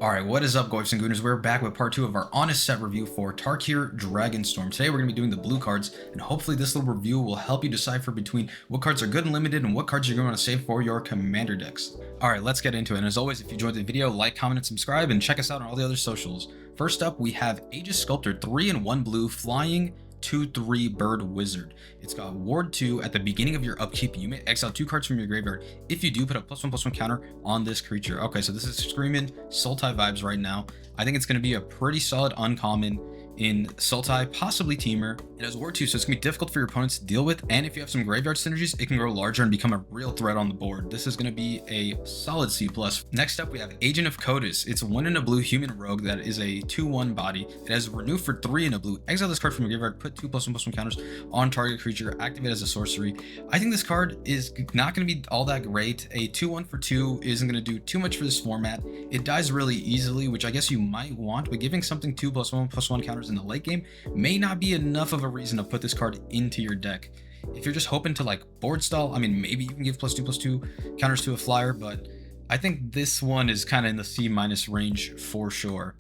Alright, what is up, Goifs and Gooners? We're back with part 2 of our honest set review for Tarkir Dragonstorm. Today we're going to be doing the blue cards, and hopefully this little review will help you decipher between what cards are good and limited and what cards you're going to want to save for your commander decks. Alright, let's get into it. And as always, if you enjoyed the video, like, comment, and subscribe, and check us out on all the other socials. First up, we have Aegis Sculptor 3-in-1 blue flying 2/3 bird wizard. It's got ward 2. At the beginning of your upkeep, you may exile 2 cards from your graveyard. If you do, put a +1/+1 counter on this creature. Okay, so this is screaming Sultai vibes right now. I think it's going to be a pretty solid uncommon in Sultai, possibly Teamer. It has ward 2, so it's going to be difficult for your opponents to deal with, and if you have some graveyard synergies, it can grow larger and become a real threat on the board. This is going to be a solid C+. Next up, we have Agent of Codus. It's 1-in-a-blue human rogue that is a 2/1 body. It has renew for 3-in-a-blue. Exile this card from your graveyard, put 2 +1/+1 counters on target creature, activate as a sorcery. I think this card is not going to be all that great. A 2/1 for 2 isn't going to do too much for this format. It dies really easily, which I guess you might want, but giving something 2 +1/+1 counters in the late game may not be enough of a reason to put this card into your deck. If you're just hoping to like board stall, I mean, maybe you can give +2/+2 counters to a flyer, but I think this one is kind of in the C- range for sure.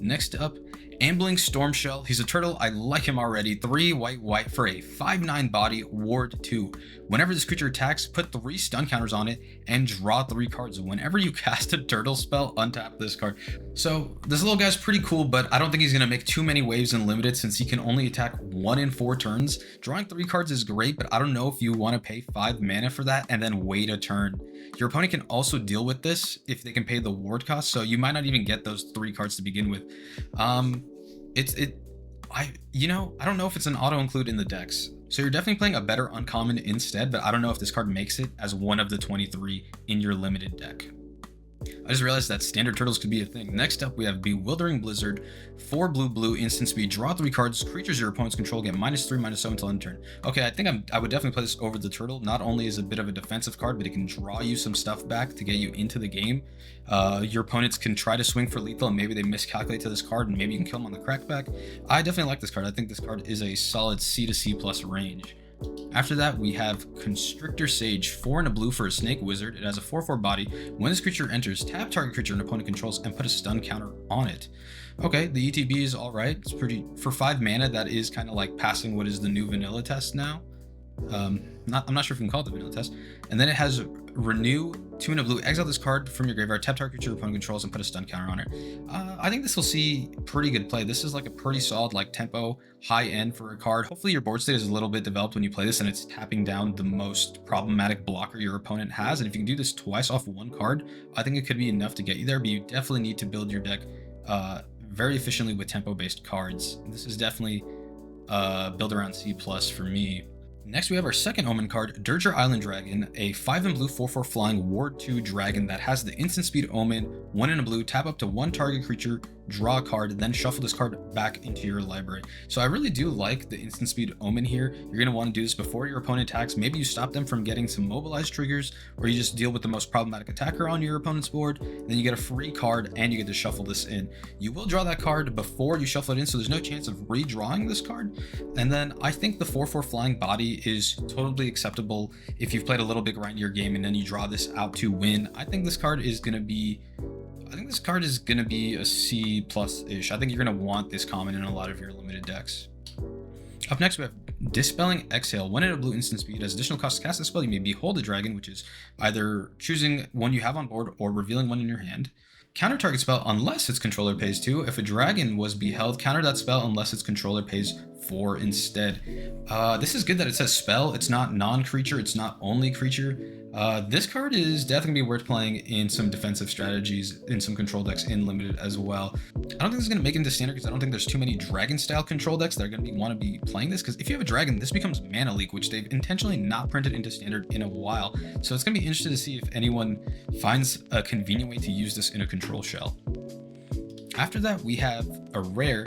Next up, Ambling Stormshell. He's a turtle. I like him already. 3 white for a 5/9 body, ward 2. Whenever this creature attacks, put 3 stun counters on it and draw 3 cards. Whenever you cast a turtle spell, untap this card. So this little guy's pretty cool, but I don't think he's going to make too many waves in limited since he can only attack 1 in 4 turns. Drawing 3 cards is great, but I don't know if you want to pay 5 mana for that and then wait a turn. Your opponent can also deal with this if they can pay the ward cost, so you might not even get those 3 cards to begin with. I don't know if it's an auto include in the decks. So you're definitely playing a better uncommon instead, but I don't know if this card makes it as one of the 23 in your limited deck. I just realized that standard turtles could be a thing. Next up, we have Bewildering Blizzard. 4 blue, instant speed, draw 3 cards, creatures your opponents control get -3/-7 until end turn. Okay, I think I would definitely play this over the turtle. Not only is it a bit of a defensive card, but it can draw you some stuff back to get you into the game. Your opponents can try to swing for lethal, and maybe they miscalculate to this card, and maybe you can kill them on the crackback. I definitely like this card. I think this card is a solid C to C+ range. After that, we have Constrictor Sage, 4-in-a-blue for a snake wizard. It has a 4/4 body. When this creature enters, tap target creature an opponent controls and put a stun counter on it. Okay, the ETB is all right. It's pretty for 5 mana. That is kind of like passing what is the new vanilla test now. I'm not sure if you can call it the vanilla test. And then it has renew, 2-in-a-blue. Exile this card from your graveyard, tap target creature your opponent controls, and put a stun counter on it. I think this will see pretty good play. This is like a pretty solid like tempo, high end for a card. Hopefully your board state is a little bit developed when you play this, and it's tapping down the most problematic blocker your opponent has. And if you can do this twice off 1 card, I think it could be enough to get you there. But you definitely need to build your deck very efficiently with tempo-based cards. This is definitely build around C+ for me. Next, we have our second Omen card, Dirger Island Dragon, a 5-in-blue 4/4 flying ward 2 dragon that has the instant speed Omen, 1-in-a-blue, tap up to 1 target creature, draw a card, then shuffle this card back into your library. So I really do like the instant speed Omen here. You're going to want to do this before your opponent attacks. Maybe you stop them from getting some mobilized triggers, or you just deal with the most problematic attacker on your opponent's board. Then you get a free card and you get to shuffle this in. You will draw that card before you shuffle it in, so there's no chance of redrawing this card. And then I think the 4/4 flying body is totally acceptable if you've played a little bit grindier game and then you draw this out to win. I think this card is going to be a C+-ish. I think you're going to want this common in a lot of your limited decks. Up next, we have Dispelling Exhale. 1-in-a-blue instant speed. As additional cost to cast a spell, you may behold a dragon, which is either choosing one you have on board or revealing one in your hand. Counter target spell unless its controller pays 2. If a dragon was beheld, counter that spell unless its controller pays 4 instead. This is good that it says spell. It's not non-creature. It's not only creature. This card is definitely going to be worth playing in some defensive strategies, in some control decks in limited as well. I don't think this is going to make it into standard because I don't think there's too many dragon-style control decks that are going to want to be playing this, because if you have a dragon, this becomes Mana Leak, which they've intentionally not printed into standard in a while. So it's going to be interesting to see if anyone finds a convenient way to use this in a control shell. After that, we have a rare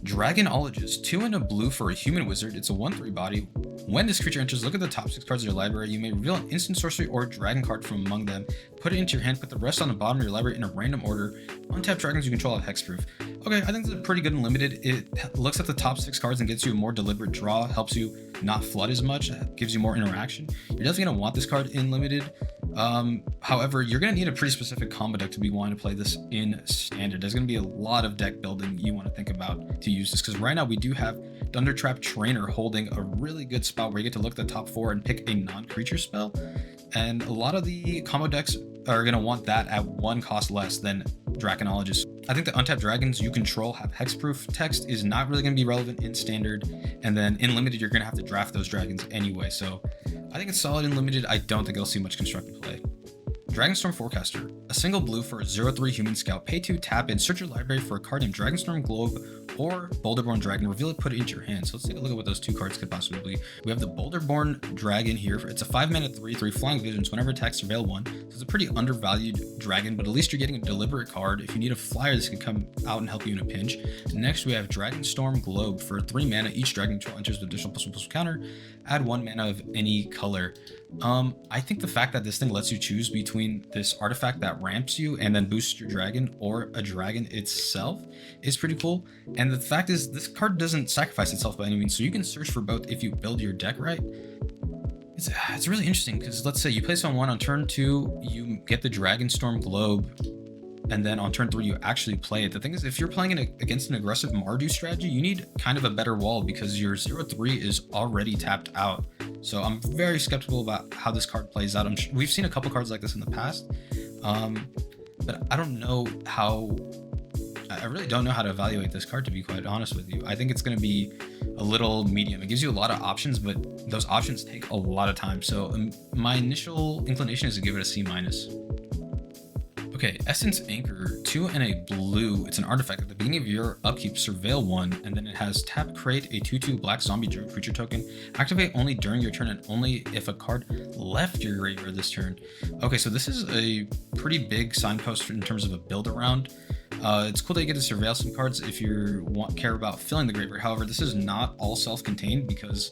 Dragonologist, 2-in-a-blue for a human wizard. It's a 1/3 body. When this creature enters, look at the top 6 cards of your library. You may reveal an instant sorcery or dragon card from among them. Put it into your hand, put the rest on the bottom of your library in a random order. Untap dragons you control have hexproof. Okay, I think this is pretty good and limited. It looks at the top 6 cards and gets you a more deliberate draw, helps you not flood as much, gives you more interaction. You're definitely going to want this card in limited. However, you're going to need a pretty specific combo deck to be wanting to play this in standard. There's going to be a lot of deck building you want to think about to use this, because right now we do have Thundertrap Trainer holding a really good spot where you get to look at the top 4 and pick a non-creature spell. And a lot of the combo decks are going to want that at 1 cost less than Draconologist. I think the untapped dragons you control have hexproof. Text is not really going to be relevant in standard, and then in limited you're going to have to draft those dragons anyway, so I think it's solid in limited. I don't think it'll see much constructed play. Dragonstorm Forecaster. A single blue for a 0/3 human scout. Pay 2, tap in, search your library for a card named Dragonstorm Globe or Boulderborn Dragon. Reveal it, put it into your hand. So let's take a look at what those 2 cards could possibly be. We have the Boulderborn Dragon here. It's a 5-mana 3/3 Flying Visions. Whenever attacks, surveil 1. So it's a pretty undervalued dragon, but at least you're getting a deliberate card. If you need a flyer, this can come out and help you in a pinch. Next, we have Dragonstorm Globe. For 3 mana, each dragon control enters with additional +1/+1 counter. Add 1 mana of any color. I think the fact that this thing lets you choose between this artifact that ramps you and then boosts your dragon, or a dragon itself, is pretty cool. And the fact is, this card doesn't sacrifice itself by any means, so you can search for both if you build your deck right. It's really interesting, because let's say you place on 1, on turn 2 you get the Dragonstorm Globe, and then on turn 3 you actually play it. The thing is, if you're playing against an aggressive Mardu strategy, you need kind of a better wall, because your 0/3 is already tapped out. So I'm very skeptical about how this card plays out. We've seen a couple cards like this in the past, but I don't know how. I really don't know how to evaluate this card, to be quite honest with you. I think it's going to be a little medium. It gives you a lot of options, but those options take a lot of time. So my initial inclination is to give it a C-. Okay, Essence Anchor, 2 and a blue. It's an artifact. At the beginning of your upkeep, surveil 1, and then it has tap, create a 2/2 black zombie druid creature token. Activate only during your turn and only if a card left your graveyard this turn. Okay, so this is a pretty big signpost in terms of a build around. It's cool that you get to surveil some cards if you care about filling the graveyard. However, this is not all self-contained, because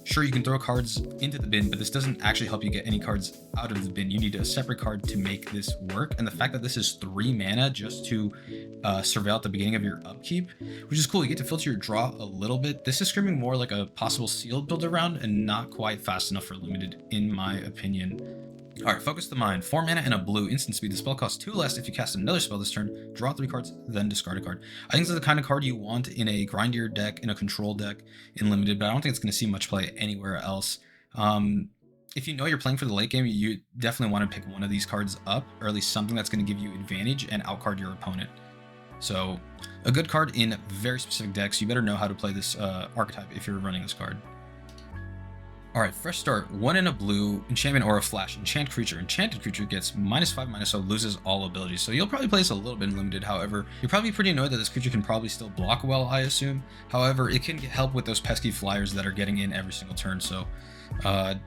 sure, you can throw cards into the bin, but this doesn't actually help you get any cards out of the bin. You need a separate card to make this work. And the fact that this is 3 mana just to surveil at the beginning of your upkeep, which is cool. You get to filter your draw a little bit. This is screaming more like a possible sealed build around, and not quite fast enough for limited, in my opinion. Alright, Focus the Mind. 4 mana and a blue. Instant speed. The spell costs 2 less if you cast another spell this turn. Draw 3 cards, then discard a card. I think this is the kind of card you want in a grindier deck, in a control deck, in limited, but I don't think it's going to see much play anywhere else. If you know you're playing for the late game, you definitely want to pick one of these cards up, or at least something that's going to give you advantage and outcard your opponent. So, a good card in very specific decks. You better know how to play this archetype if you're running this card. Alright, Fresh Start. 1 and a blue, enchantment or a flash. Enchant creature. Enchanted creature gets -5/-0, loses all abilities. So you'll probably play this a little bit limited. However, you're probably pretty annoyed that this creature can probably still block well, I assume. However, it can help with those pesky flyers that are getting in every single turn. So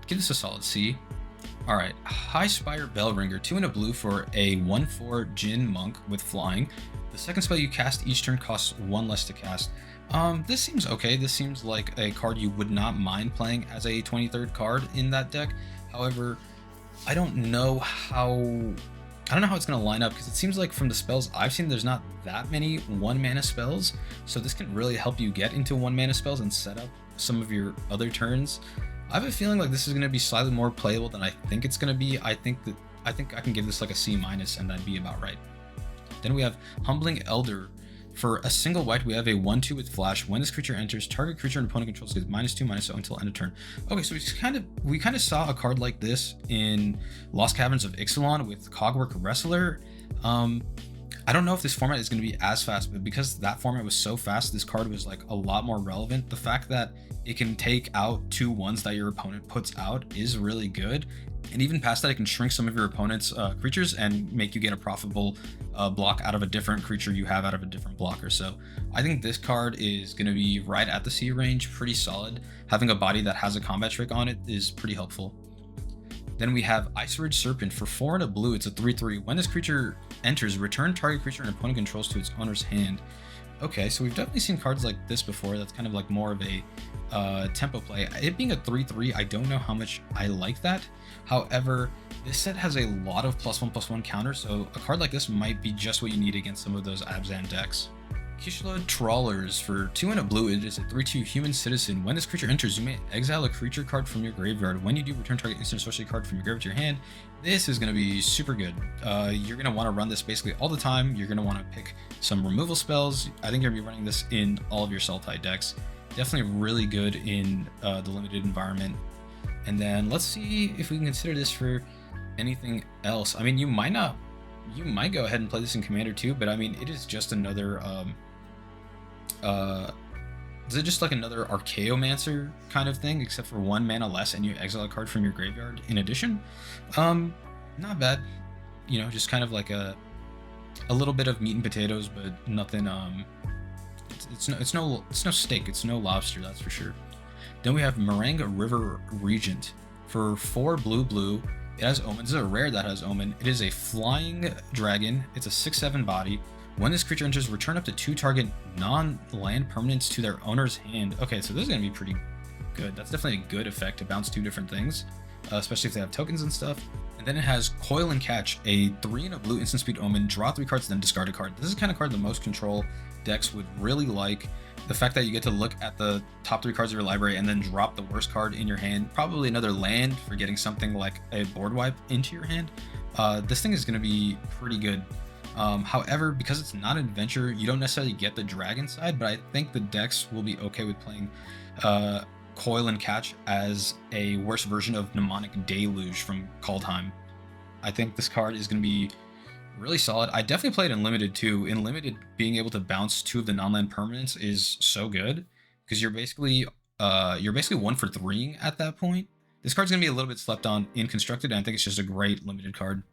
give this a solid C. Alright, High Spire Bellringer. 2 and a blue for a 1/4 Djinn monk with flying. The second spell you cast each turn costs 1 less to cast. This seems okay. This seems like a card you would not mind playing as a 23rd card in that deck. However, I don't know how it's going to line up, because it seems like from the spells I've seen, there's not that many 1 mana spells. So this can really help you get into 1 mana spells and set up some of your other turns. I have a feeling like this is going to be slightly more playable than I think it's going to be. I think I can give this like a C- and that'd be about right. Then we have Humbling Elder. For a single white, we have a 1/2 with flash. When this creature enters, target creature and opponent controls gets -2/-0 until end of turn. Okay, so we kind of saw a card like this in Lost Caverns of Ixalan with Cogwork Wrestler. I don't know if this format is going to be as fast, but because that format was so fast, this card was like a lot more relevant. The fact that it can take out 2 1s that your opponent puts out is really good. And even past that, it can shrink some of your opponent's creatures and make you get a profitable block out of a different creature you have out of a different blocker. So I think this card is going to be right at the C range, pretty solid. Having a body that has a combat trick on it is pretty helpful. Then we have Ice Ridge Serpent. For 4 and a blue, it's a 3/3. When this creature enters, return target creature and opponent controls to its owner's hand. Okay, so we've definitely seen cards like this before. That's kind of like more of a tempo play. It being a 3/3, I don't know how much I like that. However, this set has a lot of +1/+1 counters, so a card like this might be just what you need against some of those Abzan decks. Kishla Trawlers for 2 and a blue. It is a 3/2 human citizen. When this creature enters, you may exile a creature card from your graveyard. When you do, return target instant sorcery card from your graveyard to your hand. This is going to be super good. You're going to want to run this basically all the time. You're going to want to pick some removal spells. I think you're going to be running this in all of your Sultai decks. Definitely really good in the limited environment. And then let's see if we can consider this for anything else. I mean, you might go ahead and play this in Commander too, but I mean, it is just another is it just like another Archaeomancer kind of thing, except for 1 mana less and you exile a card from your graveyard in addition? Not bad. You know, just kind of like a little bit of meat and potatoes, but nothing it's no steak, it's no lobster, that's for sure. Then we have Meringue River Regent for 4 blue. It has Omen. This is a rare that has Omen. It is a flying dragon. It's a 6/7 body. When this creature enters, return up to 2 target non-land permanents to their owner's hand. Okay, so this is going to be pretty good. That's definitely a good effect to bounce 2 different things, especially if they have tokens and stuff. And then it has Coil and Catch, a 3 and a blue instant speed Omen. Draw 3 cards, then discard a card. This is the kind of card that most control decks would really like. The fact that you get to look at the top 3 cards of your library and then drop the worst card in your hand, probably another land for getting something like a board wipe into your hand. This thing is going to be pretty good. However, because it's not an adventure, you don't necessarily get the dragon side, but I think the decks will be okay with playing Coil and Catch as a worse version of Mnemonic Deluge from Kaldheim. I think this card is going to be really solid. I definitely played in Limited too. In Limited, being able to bounce 2 of the non-land permanents is so good because you're basically 1 for 3 at that point. This card's gonna be a little bit slept on in Constructed, and I think it's just a great Limited card.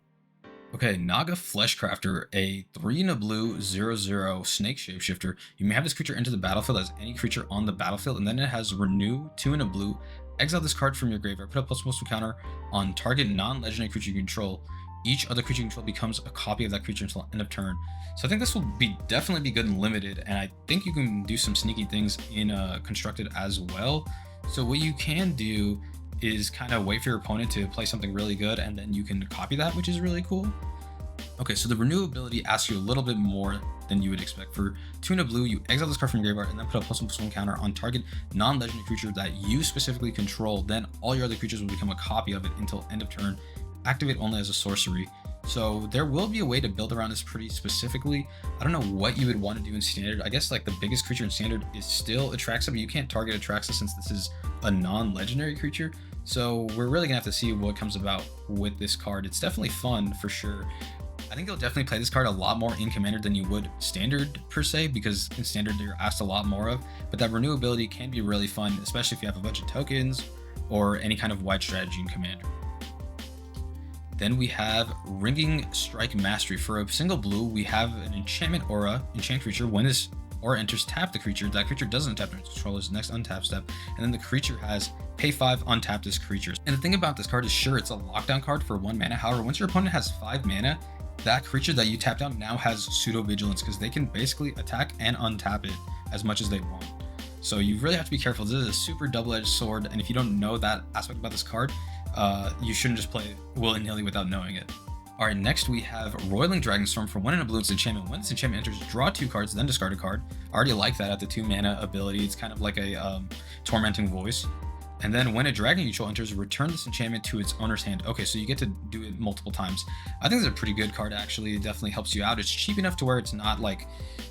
Okay, Naga Fleshcrafter, a 3 and a blue 0/0 snake shapeshifter. You may have this creature enter the battlefield as any creature on the battlefield, and then it has Renew, 2 and a blue. Exile this card from your graveyard. Put a +1/+1 counter on target non-legendary creature you control. Each other creature you control becomes a copy of that creature until end of turn. So I think this will definitely be good in Limited, and I think you can do some sneaky things in Constructed as well. So what you can do is kind of wait for your opponent to play something really good, and then you can copy that, which is really cool. Okay, so the Renew ability asks you a little bit more than you would expect. For 2 and a blue, you exile this card from your graveyard and then put a +1/+1 counter on target non-legendary creature that you specifically control. Then all your other creatures will become a copy of it until end of turn. Activate only as a sorcery. So there will be a way to build around this pretty specifically. I don't know what you would want to do in Standard. I guess like the biggest creature in Standard is still Atraxa, but you can't target Atraxa since this is a non-legendary creature. So we're really gonna have to see what comes about with this card. It's definitely fun for sure. I think you'll definitely play this card a lot more in Commander than you would Standard per se, because in Standard you're asked a lot more of, but that Renew ability can be really fun, especially if you have a bunch of tokens or any kind of wide strategy in Commander. Then we have Ringing Strike Mastery. For a single blue, we have an enchantment aura, enchant creature. When this aura enters, tap the creature. That creature doesn't tap its controller's next untap step, and then the creature has pay 5, untap this creature. And the thing about this card is, sure, it's a lockdown card for 1 mana. However, once your opponent has 5 mana, that creature that you tapped down now has pseudo vigilance, because they can basically attack and untap it as much as they want. So you really have to be careful. This is a super double-edged sword, and if you don't know that aspect about this card, you shouldn't just play willy-nilly without knowing it. Alright, next we have Roiling Dragonstorm. For 1 and a blue, it's enchantment. When this enchantment enters, draw 2 cards, then discard a card. I already like that at the 2 mana ability. It's kind of like a Tormenting Voice. And then when a dragon you control enters, return this enchantment to its owner's hand. Okay, so you get to do it multiple times. I think it's a pretty good card, actually. It definitely helps you out. It's cheap enough to where it's not like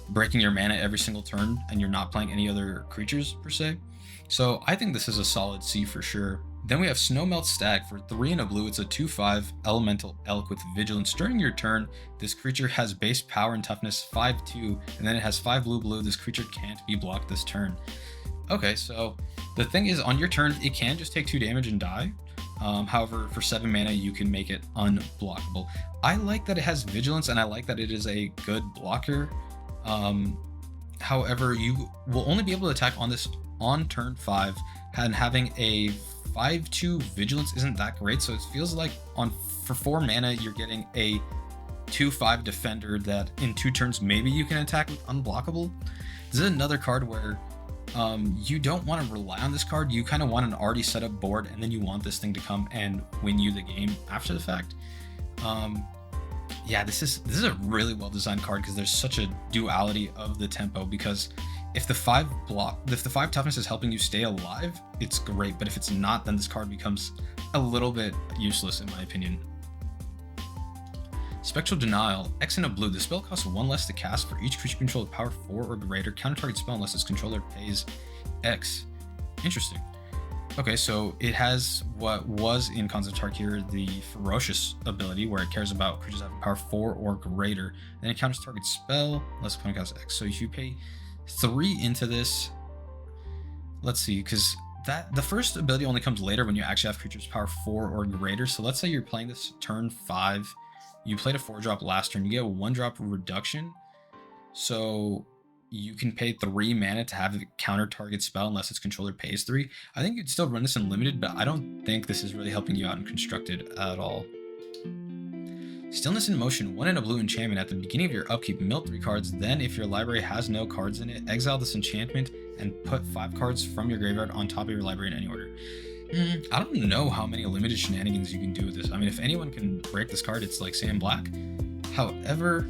breaking your mana every single turn and you're not playing any other creatures per se. So I think this is a solid C for sure. Then we have Snowmelt Stag. For 3 and a blue, it's a 2/5 elemental elk with vigilance. During your turn, this creature has base power and toughness 5/2, and then it has 5 blue. This creature can't be blocked this turn. Okay, so the thing is, on your turn, it can just take 2 damage and die. However, for 7 mana, you can make it unblockable. I like that it has vigilance, and I like that it is a good blocker. However, you will only be able to attack on this on turn 5, and having a 5/2 vigilance isn't that great. So it feels like for 4 mana, you're getting a 2/5 defender that in 2 turns maybe you can attack with unblockable. This is another card where you don't want to rely on this card. You kind of want an already set up board, and then you want this thing to come and win you the game after the fact. Yeah, this is a really well designed card because there's such a duality of the tempo. Because if the 5 toughness is helping you stay alive, it's great. But if it's not, then this card becomes a little bit useless in my opinion. Spectral Denial, X and a blue. The spell costs 1 less to cast for each creature controlled with power 4 or greater. Counter target spell unless its controller pays X. Interesting. Okay, so it has what was in Khans of Tarkir the Ferocious ability, where it cares about creatures having power 4 or greater. Then it counters target spell unless the opponent casts X. So if you pay 3 into this, let's see, because the first ability only comes later when you actually have creatures power 4 or greater. So let's say you're playing this turn 5, you played a 4-drop last turn, you get a 1-drop reduction. So you can pay 3 mana to have a counter target spell unless its controller pays 3. I think you'd still run this in limited, but I don't think this is really helping you out in constructed at all. Stillness in Motion, 1 and a blue enchantment. At the beginning of your upkeep, mill 3 cards. Then, if your library has no cards in it, exile this enchantment and put 5 cards from your graveyard on top of your library in any order. I don't know how many limited shenanigans you can do with this. I mean, if anyone can break this card, it's like Sam Black. However,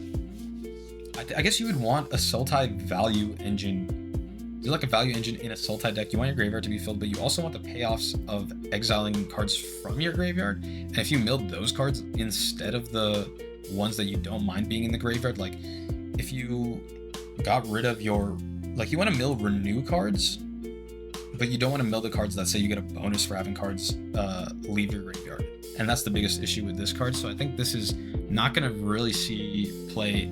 I guess you would want a Sultai value engine. Do like a value engine in a Sultai deck. You want your graveyard to be filled, but you also want the payoffs of exiling cards from your graveyard. And if you milled those cards instead of the ones that you don't mind being in the graveyard, like if you got rid of your, like you want to mill renew cards, but you don't want to mill the cards that say you get a bonus for having cards leave your graveyard. And that's the biggest issue with this card. So I think this is not going to really see play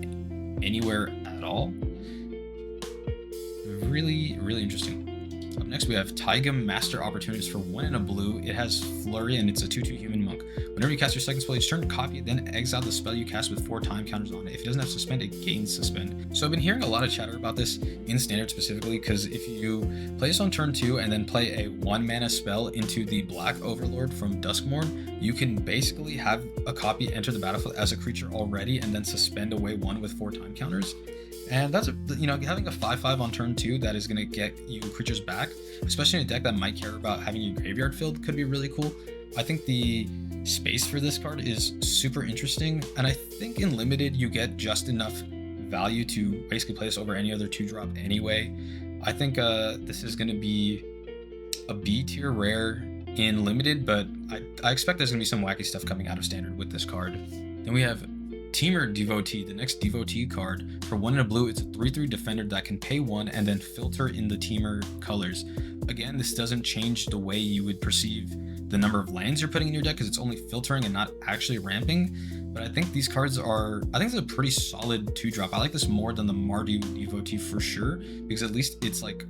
anywhere at all. Really, really interesting. Up next, we have Taiga Master Opportunities for 1 and a blue. It has Flurry and it's a 2/2 human monk. Whenever you cast your second spell each turn, copy it, then exile the spell you cast with 4 time counters on it. If it doesn't have suspend, it gains suspend. So I've been hearing a lot of chatter about this in standard specifically, because if you play this on turn 2 and then play a 1 mana spell into the Black Overlord from Duskmourn, you can basically have a copy enter the battlefield as a creature already and then suspend away 1 with 4 time counters. And that's, having a 5/5 on turn 2 that is going to get you creatures back, especially in a deck that might care about having your graveyard filled, could be really cool. I think the space for this card is super interesting, and I think in limited you get just enough value to basically play this over any other 2-drop anyway. I think this is going to be a B tier rare in limited, but I expect there's going to be some wacky stuff coming out of standard with this card. Then we have Teamer Devotee, the next Devotee card. For 1 and a blue, it's a 3/3 defender that can pay 1 and then filter in the Teamer colors. Again, this doesn't change the way you would perceive the number of lands you're putting in your deck, because it's only filtering and not actually ramping. But I think these cards I think it's a pretty solid 2-drop. I like this more than the Mardu Devotee for sure, because at least it's like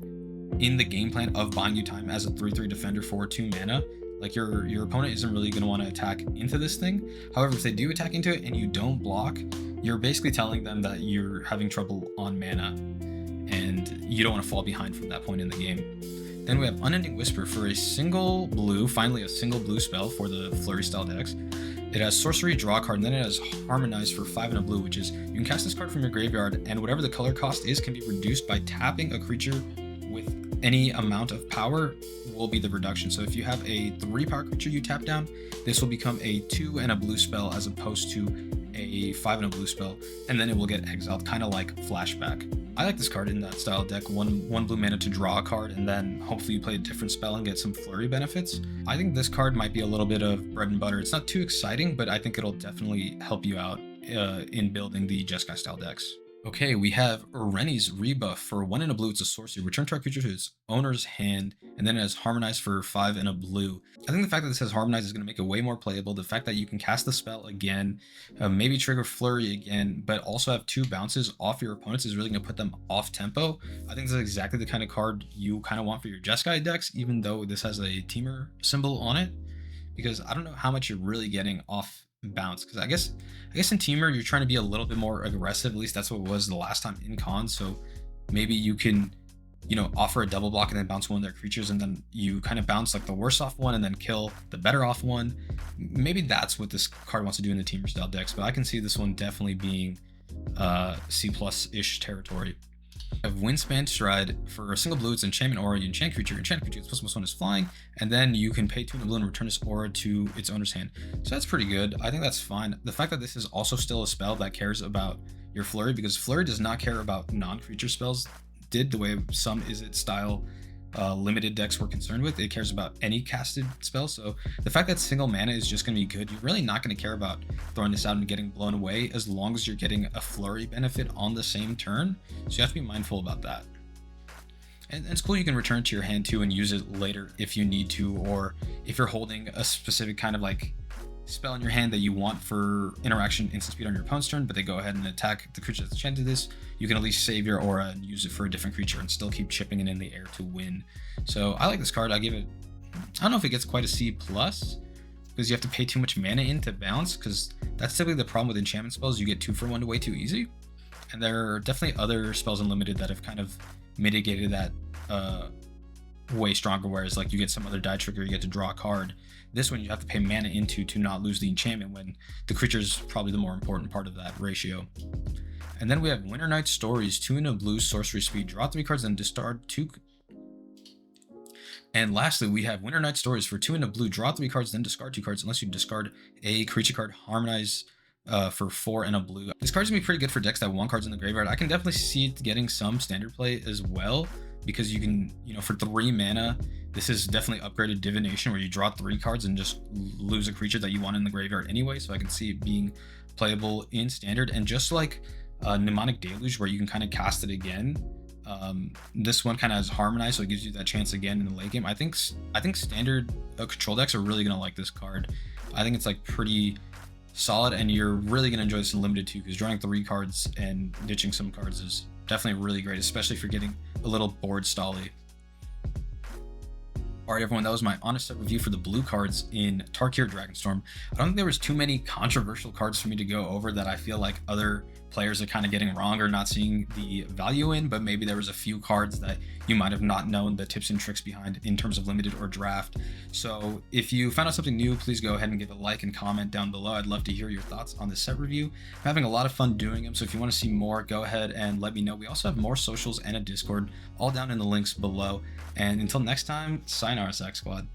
in the game plan of buying you time as a 3/3 defender for 2 mana. Like your opponent isn't really going to want to attack into this thing. However, if they do attack into it and you don't block, you're basically telling them that you're having trouble on mana and you don't want to fall behind from that point in the game. Then we have Unending Whisper for a single blue, finally a single blue spell for the Flurry style decks. It has Sorcery, draw a card, and then it has Harmonize for 5 and a blue, which is you can cast this card from your graveyard, and whatever the color cost is can be reduced by tapping a creature with any amount of power will be the reduction. So if you have a 3 power creature you tap down, this will become a 2 and a blue spell as opposed to a 5 and a blue spell, and then it will get exiled, kind of like Flashback. I like this card in that style deck. One blue mana to draw a card, and then hopefully you play a different spell and get some flurry benefits. I think this card might be a little bit of bread and butter. It's not too exciting, but I think it'll definitely help you out in building the Jeskai style decks. Okay, we have Rennie's Rebuff. For 1 and a blue, it's a sorcery. Return target creature to its owner's hand, and then it has Harmonize for 5 and a blue. I think the fact that this has Harmonize is going to make it way more playable. The fact that you can cast the spell again, maybe trigger Flurry again, but also have 2 bounces off your opponents is really going to put them off tempo. I think this is exactly the kind of card you kind of want for your Jeskai decks, even though this has a Teamer symbol on it, because I don't know how much you're really getting off bounce, because I guess in Teamer you're trying to be a little bit more aggressive. At least that's what it was the last time in Con. So maybe you can offer a double block and then bounce one of their creatures, and then you kind of bounce like the worse off one and then kill the better off one. Maybe that's what this card wants to do in the Teamer style decks, but I can see this one definitely being C+-ish territory. I have Windspan Stride. For a single blue, it's enchantment aura. You enchant creature. Enchant creature gets +1/+1 is flying, and then you can pay 2 blue and return this aura to its owner's hand. So that's pretty good. I think that's fine. The fact that this is also still a spell that cares about your flurry, because flurry does not care about non-creature spells, did the way some Izzet style limited decks were concerned with. It cares about any casted spell. So the fact that single mana is just going to be good, you're really not going to care about throwing this out and getting blown away as long as you're getting a flurry benefit on the same turn. So you have to be mindful about that. And it's cool you can return it to your hand too and use it later if you need to, or if you're holding a specific kind of like spell in your hand that you want for interaction instant speed on your opponent's turn, but they go ahead and attack the creature that's enchanted this, you can at least save your aura and use it for a different creature and still keep chipping it in the air to win. So I like this card. I give it, I don't know if it gets quite a C+, because you have to pay too much mana in to bounce, because that's typically the problem with enchantment spells. You get 2 for 1 way too easy. And there are definitely other spells in limited that have kind of mitigated that way stronger, whereas like you get some other die trigger, you get to draw a card. This one you have to pay mana into to not lose the enchantment, when the creature is probably the more important part of that ratio. And then we have Winternight Stories, 2 and a blue, sorcery speed, draw 3 cards and discard 2. And lastly, we have Winternight Stories for 2 and a blue, draw 3 cards, then discard 2 cards unless you discard a creature card. Harmonize for 4 and a blue. This card's gonna be pretty good for decks that want cards in the graveyard. I can definitely see it getting some standard play as well, because you can, for 3 mana, this is definitely upgraded divination where you draw 3 cards and just lose a creature that you want in the graveyard anyway. So I can see it being playable in standard. And just like Mnemonic Deluge, where you can kind of cast it again, this one kind of has Harmonize, so it gives you that chance again in the late game. I think standard control decks are really gonna like this card. I think it's like pretty solid, and you're really gonna enjoy this in limited too, because drawing 3 cards and ditching some cards is definitely really great, especially if you're getting a little board stally. Alright everyone, that was my honest set review for the blue cards in Tarkir Dragonstorm. I don't think there was too many controversial cards for me to go over that I feel like other players are kind of getting wrong or not seeing the value in, but maybe there was a few cards that you might have not known the tips and tricks behind in terms of limited or draft. So if you found out something new, please go ahead and give a like and comment down below. I'd love to hear your thoughts on this set review. I'm having a lot of fun doing them, so if you want to see more, go ahead and let me know. We also have more socials and a Discord, all down in the links below. And until next time, sayonara, Sac Squad.